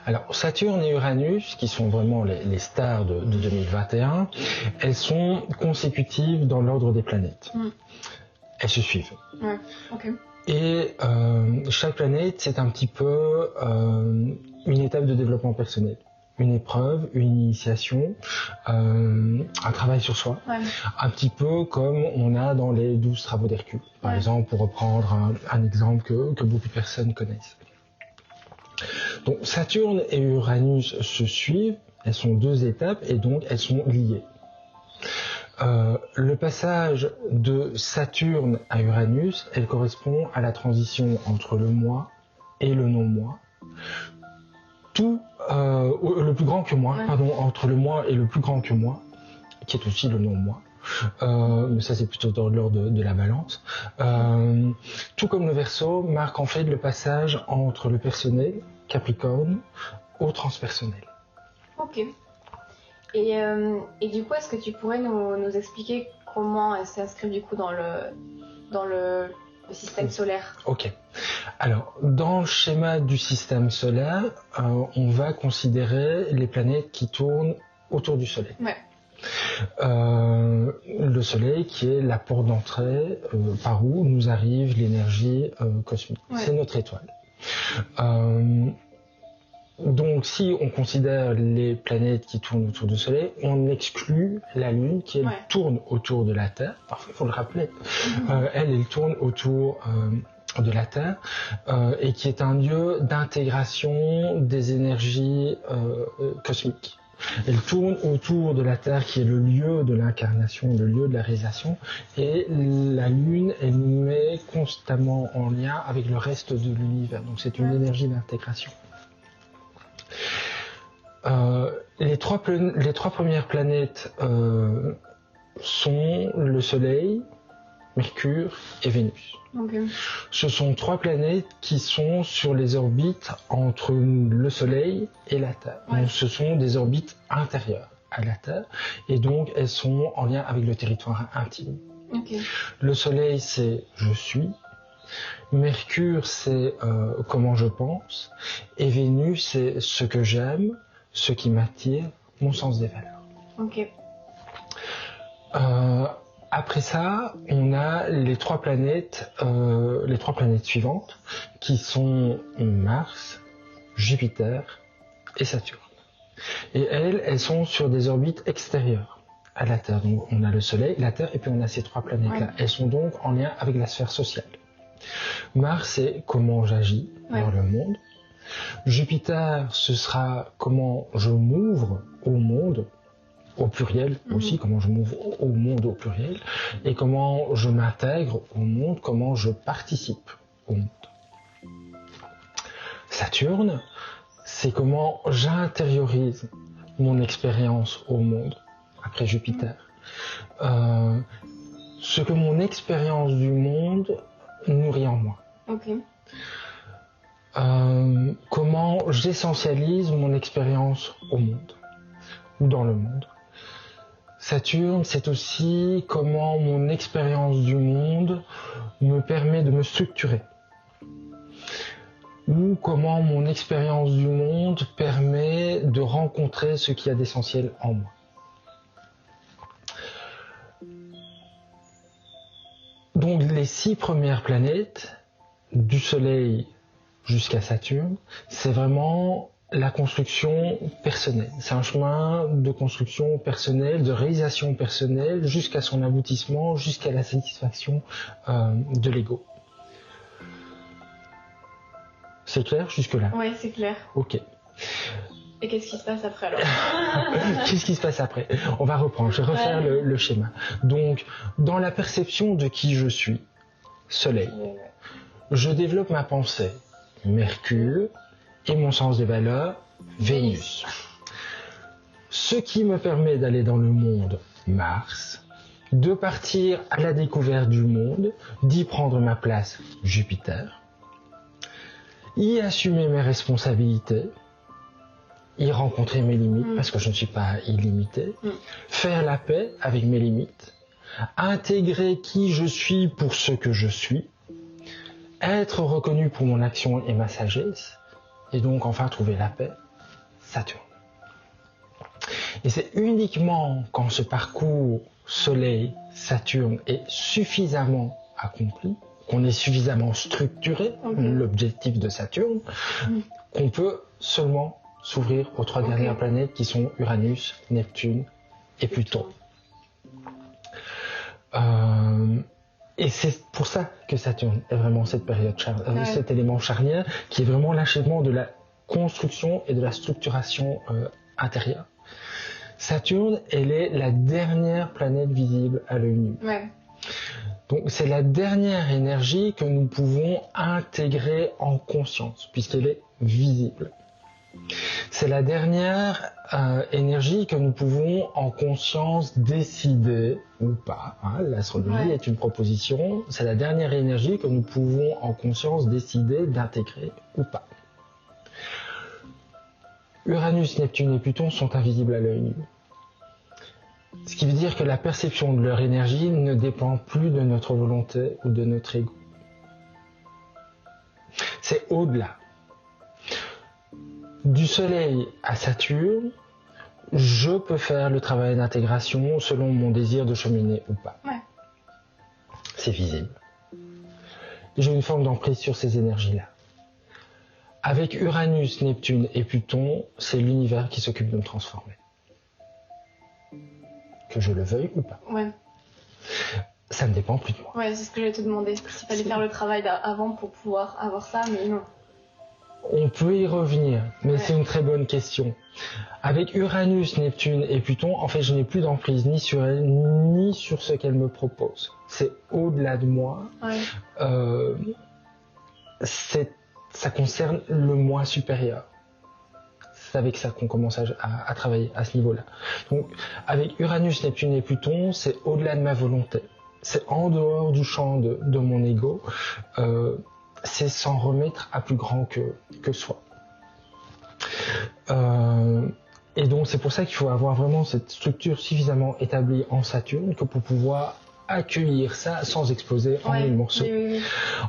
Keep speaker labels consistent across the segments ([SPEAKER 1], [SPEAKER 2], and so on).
[SPEAKER 1] Alors, Saturne et Uranus, qui sont vraiment les stars de 2021, elles sont consécutives dans l'ordre des planètes. Elles se suivent.
[SPEAKER 2] Ouais, ok.
[SPEAKER 1] Et chaque planète, c'est un petit peu une étape de développement personnel. Une épreuve, une initiation, un travail sur soi.
[SPEAKER 2] Ouais.
[SPEAKER 1] Un petit peu comme on a dans les 12 travaux d'Hercule. Par exemple, pour reprendre un exemple que beaucoup de personnes connaissent. Donc Saturne et Uranus se suivent, elles sont deux étapes et donc elles sont liées. Le passage de Saturne à Uranus, elle correspond à la transition entre le moi et le non-moi. Le plus grand que moi, entre le moi et le plus grand que moi, qui est aussi le non-moi. Mais ça c'est plutôt dans l'ordre de la balance. Tout comme le Verseau marque en fait le passage entre le personnel, Capricorne, au transpersonnel.
[SPEAKER 2] Ok. Et du coup, est-ce que tu pourrais nous expliquer comment elle s'inscrit du coup dans le système solaire?
[SPEAKER 1] Ok. Alors, dans le schéma du système solaire, on va considérer les planètes qui tournent autour du Soleil.
[SPEAKER 2] Ouais.
[SPEAKER 1] Le Soleil qui est la porte d'entrée par où nous arrive l'énergie cosmique. Ouais. C'est notre étoile. Donc si on considère les planètes qui tournent autour du Soleil, on exclut la Lune qui elle tourne autour de la Terre. Parfois il faut le rappeler. Elle tourne autour de la Terre et qui est un lieu d'intégration des énergies cosmiques. Elle tourne autour de la Terre qui est le lieu de l'incarnation, le lieu de la réalisation, et la Lune, elle nous met constamment en lien avec le reste de l'univers. Donc c'est une énergie d'intégration. Les trois premières planètes sont le Soleil, Mercure et Vénus.
[SPEAKER 2] Okay.
[SPEAKER 1] Ce sont trois planètes qui sont sur les orbites entre le Soleil et la Terre. Ouais. Donc ce sont des orbites intérieures à la Terre et donc elles sont en lien avec le territoire intime.
[SPEAKER 2] Okay.
[SPEAKER 1] Le Soleil c'est je suis, Mercure c'est comment je pense et Vénus c'est ce que j'aime, ce qui m'attire, mon sens des valeurs.
[SPEAKER 2] Ok.
[SPEAKER 1] Après ça, on a les trois planètes suivantes, qui sont Mars, Jupiter et Saturne. Et elles sont sur des orbites extérieures à la Terre. Donc on a le Soleil, la Terre, et puis on a ces trois planètes-là. Ouais. Elles sont donc en lien avec la sphère sociale. Mars, c'est comment j'agis dans le monde. Jupiter, ce sera comment je m'ouvre au monde, au pluriel aussi, comment je m'ouvre au monde au pluriel, et comment je m'intègre au monde, comment je participe au monde. Saturne, c'est comment j'intériorise mon expérience au monde, après Jupiter. Ce que mon expérience du monde nourrit en moi.
[SPEAKER 2] Okay.
[SPEAKER 1] Comment j'essentialise mon expérience au monde, ou dans le monde. Saturne, c'est aussi comment mon expérience du monde me permet de me structurer. Ou comment mon expérience du monde permet de rencontrer ce qu'il y a d'essentiel en moi. Donc les 6 premières planètes, du Soleil jusqu'à Saturne, c'est vraiment la construction personnelle. C'est un chemin de construction personnelle, de réalisation personnelle, jusqu'à son aboutissement, jusqu'à la satisfaction de l'ego. C'est clair jusque-là?
[SPEAKER 2] Oui, c'est clair.
[SPEAKER 1] Ok.
[SPEAKER 2] Et qu'est-ce qui se passe après alors?
[SPEAKER 1] Qu'est-ce qui se passe après? On va reprendre, je vais refaire le schéma. Donc, dans la perception de qui je suis, Soleil, je développe ma pensée, Mercure, et mon sens des valeurs, Vénus. Ce qui me permet d'aller dans le monde, Mars, de partir à la découverte du monde, d'y prendre ma place, Jupiter, y assumer mes responsabilités, y rencontrer mes limites, parce que je ne suis pas illimité, faire la paix avec mes limites, intégrer qui je suis pour ce que je suis, être reconnu pour mon action et ma sagesse, et donc enfin trouver la paix, Saturne. Et c'est uniquement quand ce parcours Soleil-Saturne est suffisamment accompli, qu'on est suffisamment structuré, l'objectif de Saturne, qu'on peut seulement s'ouvrir aux 3 dernières planètes qui sont Uranus, Neptune et Pluton. Et c'est pour ça que Saturne est vraiment cette période cet élément charnière qui est vraiment l'achèvement de la construction et de la structuration intérieure. Saturne, elle est la dernière planète visible à l'œil nu.
[SPEAKER 2] Ouais.
[SPEAKER 1] Donc c'est la dernière énergie que nous pouvons intégrer en conscience, puisqu'elle est visible. C'est la dernière énergie que nous pouvons en conscience décider ou pas. Hein, l'astrologie est une proposition. C'est la dernière énergie que nous pouvons en conscience décider d'intégrer ou pas. Uranus, Neptune et Pluton sont invisibles à l'œil nu. Ce qui veut dire que la perception de leur énergie ne dépend plus de notre volonté ou de notre ego. C'est au-delà. Du Soleil à Saturne, je peux faire le travail d'intégration selon mon désir de cheminer ou pas.
[SPEAKER 2] Ouais.
[SPEAKER 1] C'est visible. J'ai une forme d'emprise sur ces énergies-là. Avec Uranus, Neptune et Pluton, c'est l'univers qui s'occupe de me transformer. Que je le veuille ou pas.
[SPEAKER 2] Ouais.
[SPEAKER 1] Ça ne dépend plus de moi.
[SPEAKER 2] Ouais, c'est ce que j'allais te demander. S'il fallait faire le travail avant pour pouvoir avoir ça, mais non.
[SPEAKER 1] On peut y revenir, mais c'est une très bonne question. Avec Uranus, Neptune et Pluton, en fait, je n'ai plus d'emprise ni sur elle, ni sur ce qu'elle me propose. C'est au-delà de moi. Ouais. Ça concerne le moi supérieur. C'est avec ça qu'on commence à travailler à ce niveau-là. Donc, avec Uranus, Neptune et Pluton, c'est au-delà de ma volonté. C'est en dehors du champ de mon ego. C'est s'en remettre à plus grand que soi. Et donc, c'est pour ça qu'il faut avoir vraiment cette structure suffisamment établie en Saturne que pour pouvoir accueillir ça sans exploser en mille morceaux. Oui.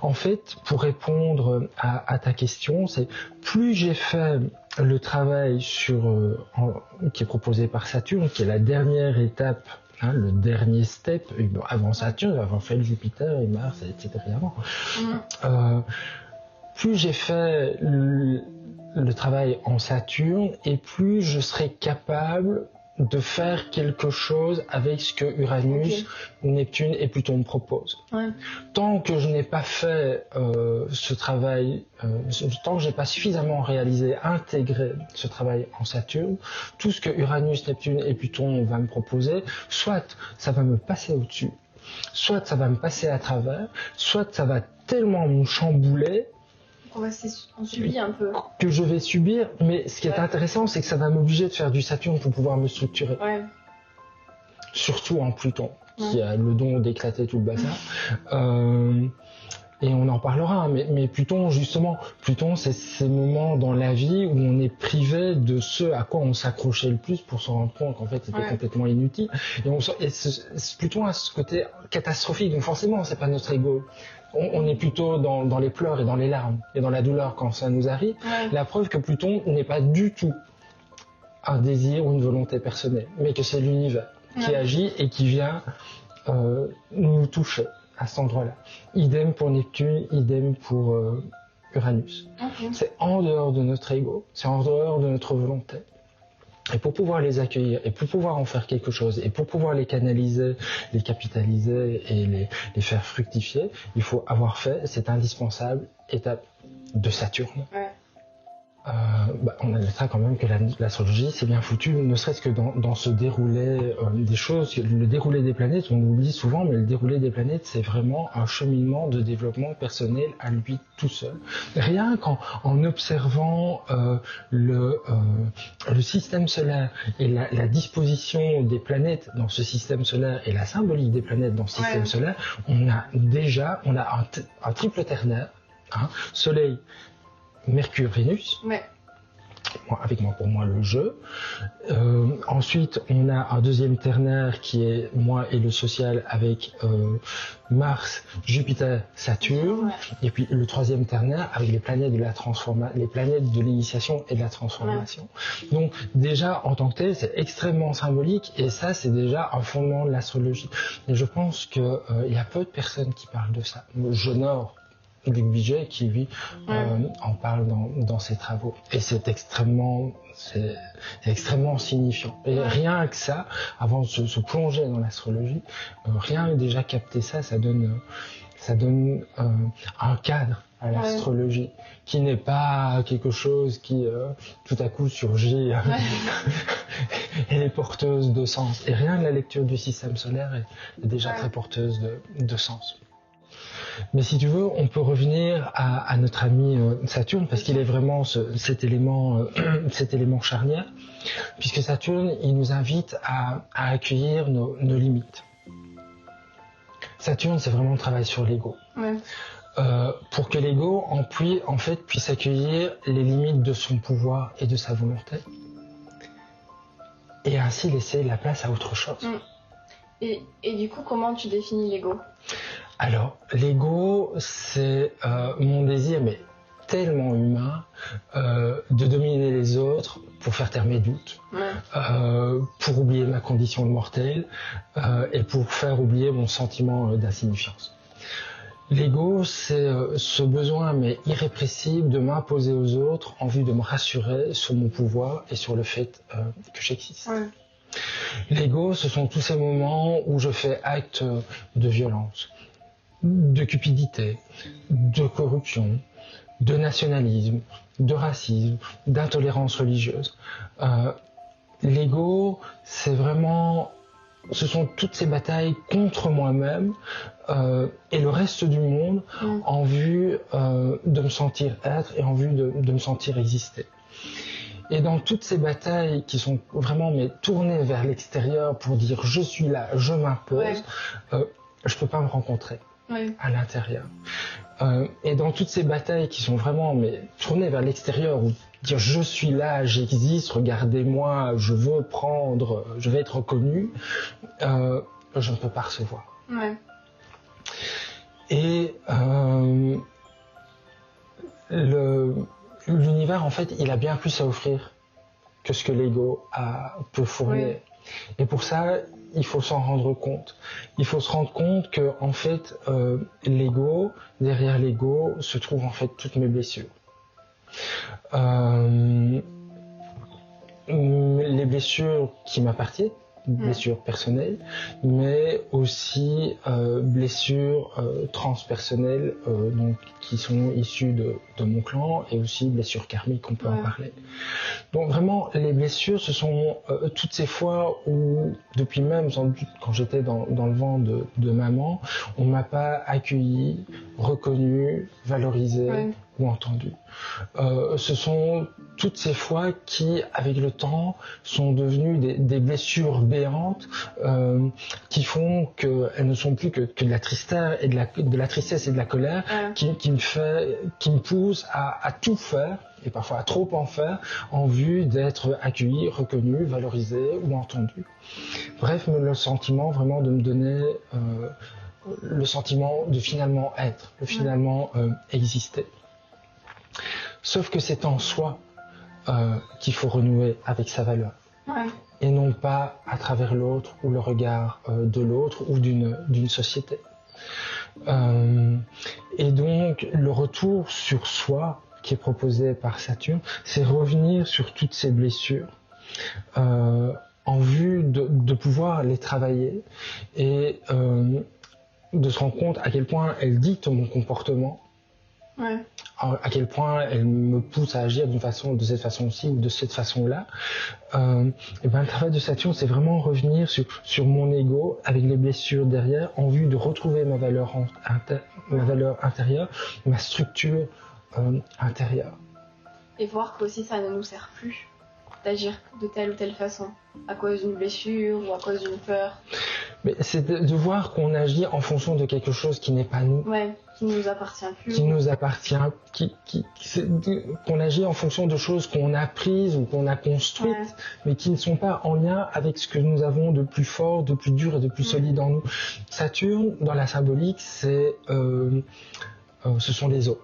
[SPEAKER 1] En fait, pour répondre à ta question, c'est plus j'ai fait le travail qui est proposé par Saturne, qui est la dernière étape, hein, le dernier step, avant Saturne, avant fait Jupiter et Mars, etc. Plus j'ai fait le travail en Saturne, et plus je serai capable de faire quelque chose avec ce que Uranus, Neptune et Pluton me proposent. Ouais. Tant que je n'ai pas fait ce travail, tant que je n'ai pas suffisamment réalisé, intégré ce travail en Saturne, tout ce que Uranus, Neptune et Pluton va me proposer, soit ça va me passer au-dessus, soit ça va me passer à travers, soit ça va tellement me chambouler
[SPEAKER 2] on subit un peu.
[SPEAKER 1] Que je vais subir, mais ce qui est intéressant, c'est que ça va m'obliger de faire du Saturne pour pouvoir me structurer. Ouais. Surtout en Pluton, qui a le don d'éclater tout le bazar. Et on en parlera, hein, mais Pluton, justement, c'est ces moments dans la vie où on est privé de ce à quoi on s'accrochait le plus pour se rendre compte qu'en fait c'était complètement inutile. Et Pluton a ce côté catastrophique, donc forcément, c'est pas notre ego. On est plutôt dans les pleurs et dans les larmes et dans la douleur quand ça nous arrive. Ouais. La preuve que Pluton n'est pas du tout un désir ou une volonté personnelle, mais que c'est l'univers qui agit et qui vient nous toucher à cet endroit-là. Idem pour Neptune, idem pour Uranus. C'est en dehors de notre ego, c'est en dehors de notre volonté. Et pour pouvoir les accueillir, et pour pouvoir en faire quelque chose, et pour pouvoir les canaliser, les capitaliser et les faire fructifier, il faut avoir fait cette indispensable étape de Saturne. Ouais. On admettra quand même que l'astrologie c'est bien foutu, ne serait-ce que dans ce déroulé des choses. Le déroulé des planètes, on l'oublie souvent, mais le déroulé des planètes c'est vraiment un cheminement de développement personnel à lui tout seul. Rien qu'en observant le système solaire et la disposition des planètes dans ce système solaire et la symbolique des planètes dans ce système solaire, on a un triple ternaire, hein, Soleil, Mercure, Vénus. Ouais. pour moi le jeu. Ensuite, on a un deuxième ternaire qui est moi et le social avec Mars, Jupiter, Saturne. Et puis le troisième ternaire avec les planètes de la transformation, les planètes de l'initiation et de la transformation. Donc déjà en tant que tel, c'est extrêmement symbolique et ça c'est déjà un fondement de l'astrologie. Et je pense que il y a peu de personnes qui parlent de ça. J'honore Luc Viget qui lui en parle dans ses travaux et c'est extrêmement signifiant et rien que ça avant de se plonger dans l'astrologie, rien que déjà capter ça donne un cadre à l'astrologie qui n'est pas quelque chose qui tout à coup surgit et est porteuse de sens et rien que la lecture du système solaire est déjà très porteuse de sens. Mais si tu veux, on peut revenir à notre ami Saturne, parce qu'il est vraiment cet élément charnière, puisque Saturne, il nous invite à accueillir nos limites. Saturne, c'est vraiment le travail sur l'ego. Pour que l'ego puisse accueillir les limites de son pouvoir et de sa volonté, et ainsi laisser la place à autre chose.
[SPEAKER 2] Et du coup, comment tu définis l'ego ?
[SPEAKER 1] Alors, l'ego, c'est mon désir, mais tellement humain, de dominer les autres pour faire taire mes doutes, pour oublier ma condition de mortel et pour faire oublier mon sentiment d'insignifiance. L'ego, c'est ce besoin, mais irrépressible, de m'imposer aux autres en vue de me rassurer sur mon pouvoir et sur le fait que j'existe. L'ego, ce sont tous ces moments où je fais acte de violence, de cupidité, de corruption, de nationalisme, de racisme, d'intolérance religieuse. L'ego, ce sont toutes ces batailles contre moi-même et le reste du monde en vue de me sentir être et en vue de me sentir exister. Et dans toutes ces batailles qui sont vraiment tournées vers l'extérieur pour dire je suis là, je m'impose, je peux pas me rencontrer à l'intérieur. Et dans toutes ces batailles qui sont vraiment tournées vers l'extérieur, où dire je suis là, j'existe, regardez-moi, je vais être reconnu, je ne peux pas recevoir. Et l'univers, en fait, il a bien plus à offrir que ce que l'ego peut fournir. Et pour ça, il faut s'en rendre compte. Il faut se rendre compte que, en fait, derrière l'ego, se trouvent en fait toutes mes blessures. Les blessures qui m'appartiennent, blessures personnelles, mais aussi blessures transpersonnelles, donc qui sont issues de mon clan, et aussi blessures karmiques, on peut en parler. Donc vraiment, les blessures, ce sont toutes ces fois où, depuis même sans doute quand j'étais dans le ventre de maman, on m'a pas accueilli, reconnu, valorisé ou entendu. Ce sont toutes ces fois qui, avec le temps, sont devenues des blessures béantes qui font qu'elles ne sont plus que de la tristesse et de la tristesse et de la colère qui me poussent à tout faire et parfois à trop en faire en vue d'être accueilli, reconnu, valorisé ou entendu. Bref, le sentiment vraiment de me donner le sentiment de finalement être, de finalement exister. Sauf que c'est en soi qu'il faut renouer avec sa valeur. Et non pas à travers l'autre ou le regard de l'autre ou d'une société. Et donc le retour sur soi qui est proposé par Saturne, c'est revenir sur toutes ces blessures en vue de pouvoir les travailler et de se rendre compte à quel point elles dictent mon comportement, à quel point elles me poussent à agir de cette façon-ci ou de cette façon-là. Et le travail de Saturne, c'est vraiment revenir sur mon ego avec les blessures derrière en vue de retrouver ma valeur intérieure, ma structure intérieure.
[SPEAKER 2] Et voir qu'aussi ça ne nous sert plus d'agir de telle ou telle façon, à cause d'une blessure ou à cause d'une peur.
[SPEAKER 1] Mais c'est de voir qu'on agit en fonction de quelque chose qui n'est pas nous.
[SPEAKER 2] Ouais, qui nous appartient plus.
[SPEAKER 1] Qui nous appartient, qu'on agit en fonction de choses qu'on a prises ou qu'on a construites, mais qui ne sont pas en lien avec ce que nous avons de plus fort, de plus dur et de plus solide en nous. Saturne, dans la symbolique, ce sont les os.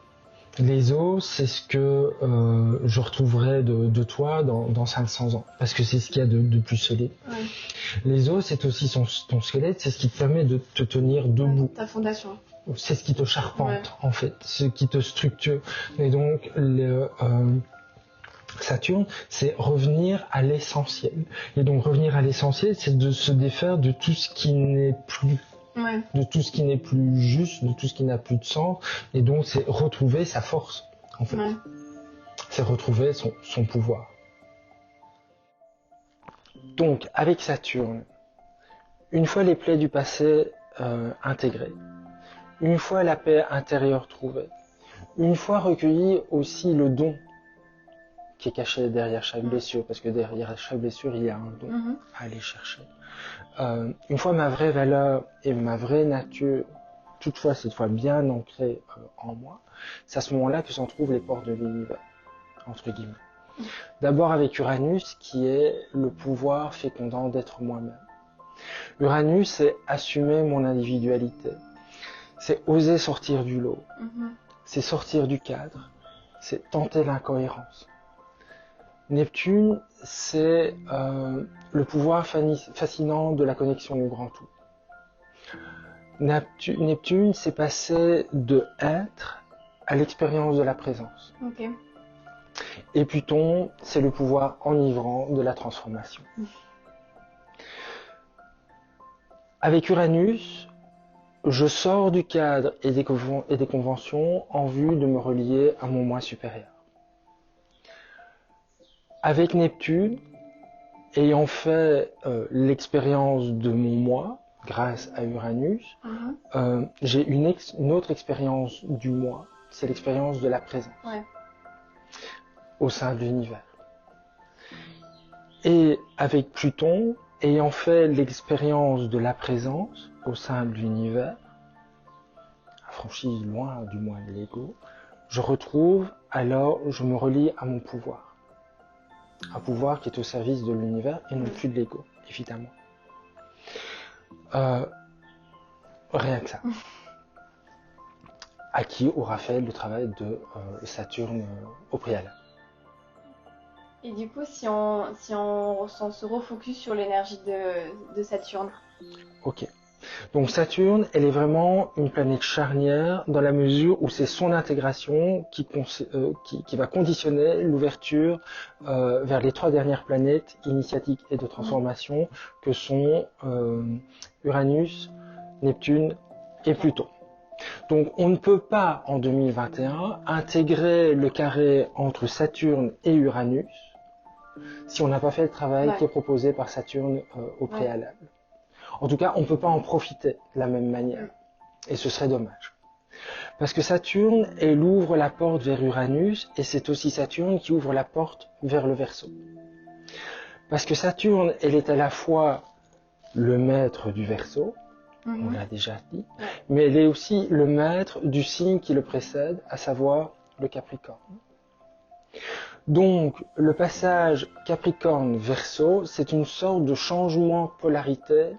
[SPEAKER 1] Les os, c'est ce que je retrouverai de toi dans 500 ans, parce que c'est ce qu'il y a de plus solide. Ouais. Les os, c'est aussi ton squelette, c'est ce qui te permet de te tenir debout.
[SPEAKER 2] Ta fondation.
[SPEAKER 1] C'est ce qui te charpente, en fait, ce qui te structure. Et donc, Saturne, c'est revenir à l'essentiel. Et donc, revenir à l'essentiel, c'est de se défaire de tout ce qui n'est plus. Ouais. De tout ce qui n'est plus juste, de tout ce qui n'a plus de sens. Et donc, c'est retrouver sa force, en fait. Ouais. C'est retrouver son pouvoir. Donc, avec Saturne, une fois les plaies du passé intégrées, une fois la paix intérieure trouvée, une fois recueilli aussi le don qui est caché derrière chaque blessure, parce que derrière chaque blessure, il y a un don à aller chercher. Une fois ma vraie valeur et ma vraie nature, toutefois cette fois bien ancrée en moi, c'est à ce moment-là que s'en trouvent les portes de l'univers, entre guillemets. D'abord avec Uranus, qui est le pouvoir fécondant d'être moi-même. Uranus, c'est assumer mon individualité. C'est oser sortir du lot, c'est sortir du cadre, c'est tenter l'incohérence. Neptune, c'est le pouvoir fascinant de la connexion au grand tout. Neptune, c'est passer de être à l'expérience de la présence. Okay. Et Pluton, c'est le pouvoir enivrant de la transformation. Avec Uranus, je sors du cadre et des conventions en vue de me relier à mon moi supérieur. Avec Neptune, ayant fait l'expérience de mon moi, grâce à Uranus, j'ai une autre expérience du moi, c'est l'expérience de la présence au sein de l'univers. Et avec Pluton, ayant fait l'expérience de la présence au sein de l'univers, affranchi loin du moi de l'ego, je me relie à mon pouvoir. Un pouvoir qui est au service de l'univers et non plus de l'ego, évidemment. Rien que ça. À qui aura fait le travail de Saturne au préalable.
[SPEAKER 2] Et du coup, si on se refocus sur l'énergie de Saturne.
[SPEAKER 1] Ok. Donc Saturne, elle est vraiment une planète charnière dans la mesure où c'est son intégration qui va conditionner l'ouverture vers les 3 dernières planètes initiatiques et de transformation que sont Uranus, Neptune et Pluton. Donc on ne peut pas en 2021 intégrer le carré entre Saturne et Uranus si on n'a pas fait le travail qui est proposé par Saturne au préalable. En tout cas, on ne peut pas en profiter de la même manière. Et ce serait dommage. Parce que Saturne, elle ouvre la porte vers Uranus, et c'est aussi Saturne qui ouvre la porte vers le Verseau. Parce que Saturne, elle est à la fois le maître du Verseau, on l'a déjà dit, mais elle est aussi le maître du signe qui le précède, à savoir le Capricorne. Donc, le passage Capricorne-Verseau, c'est une sorte de changement de polarité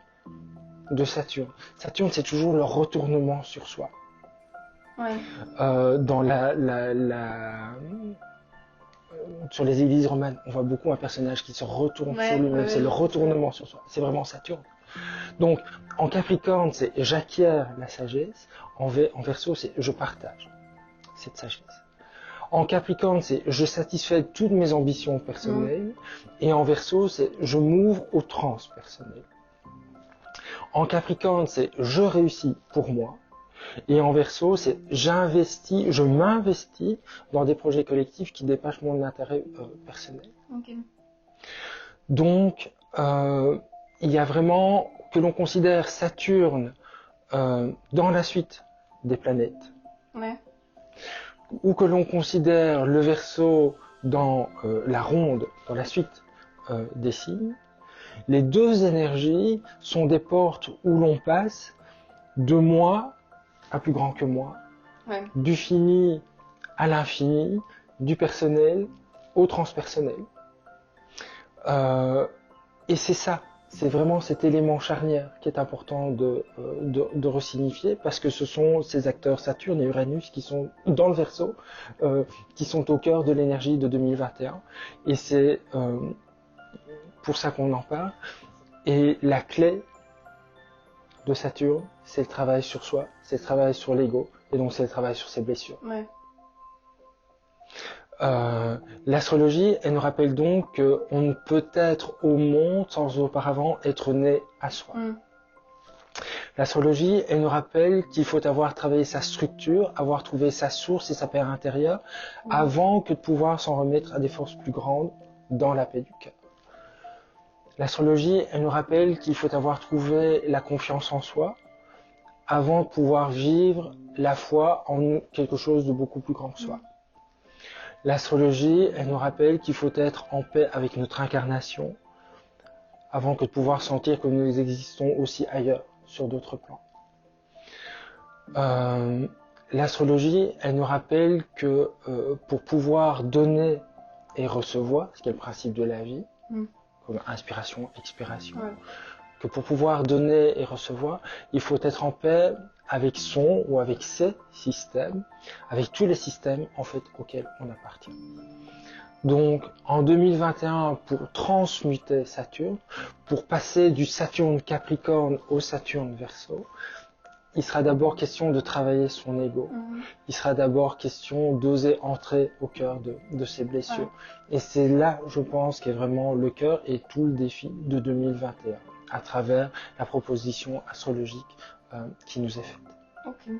[SPEAKER 1] de Saturne. Saturne, c'est toujours le retournement sur soi. Ouais. Dans sur les églises romanes, on voit beaucoup un personnage qui se retourne sur lui-même. C'est le retournement sur soi. C'est vraiment Saturne. Donc, en Capricorne, c'est j'acquiers la sagesse. En Verseau, c'est je partage cette sagesse. En Capricorne, c'est je satisfais toutes mes ambitions personnelles. Et en Verseau, c'est je m'ouvre au transpersonnel. En Capricorne, c'est je réussis pour moi. Et en Verseau, c'est je m'investis dans des projets collectifs qui dépassent mon intérêt personnel. Okay. Donc, il y a vraiment que l'on considère Saturne dans la suite des planètes. Ouais. Ou que l'on considère le Verseau dans la ronde, dans la suite des signes. Les deux énergies sont des portes où l'on passe de moi à plus grand que moi,
[SPEAKER 2] Ouais.
[SPEAKER 1] du fini à l'infini, du personnel au transpersonnel. Et c'est ça, c'est vraiment cet élément charnière qui est important de resignifier, parce que ce sont ces acteurs Saturne et Uranus qui sont dans le Verseau, qui sont au cœur de l'énergie de 2021. Et c'est pour ça qu'on en parle. Et la clé de Saturne, c'est le travail sur soi, c'est le travail sur l'ego, et donc c'est le travail sur ses blessures.
[SPEAKER 2] Ouais.
[SPEAKER 1] L'astrologie, elle nous rappelle donc qu'on ne peut être au monde sans auparavant être né à soi. L'astrologie, elle nous rappelle qu'il faut avoir travaillé sa structure, avoir trouvé sa source et sa paix intérieure, avant que de pouvoir s'en remettre à des forces plus grandes dans la paix du cœur. L'astrologie, elle nous rappelle qu'il faut avoir trouvé la confiance en soi, avant de pouvoir vivre la foi en quelque chose de beaucoup plus grand que soi. L'astrologie, elle nous rappelle qu'il faut être en paix avec notre incarnation avant que de pouvoir sentir que nous existons aussi ailleurs, sur d'autres plans. L'astrologie, elle nous rappelle que pour pouvoir donner et recevoir, ce qui est le principe de la vie, comme inspiration, expiration, que pour pouvoir donner et recevoir, il faut être en paix avec son ou avec ses systèmes, avec tous les systèmes en fait auxquels on appartient. Donc en 2021, pour transmuter Saturne, pour passer du Saturne Capricorne au Saturne Verseau, il sera d'abord question de travailler son ego. Il sera d'abord question d'oser entrer au cœur de ses blessures. Et c'est là, je pense, qu'est vraiment le cœur et tout le défi de 2021, à travers la proposition astrologique qui nous est faite.
[SPEAKER 2] Ok.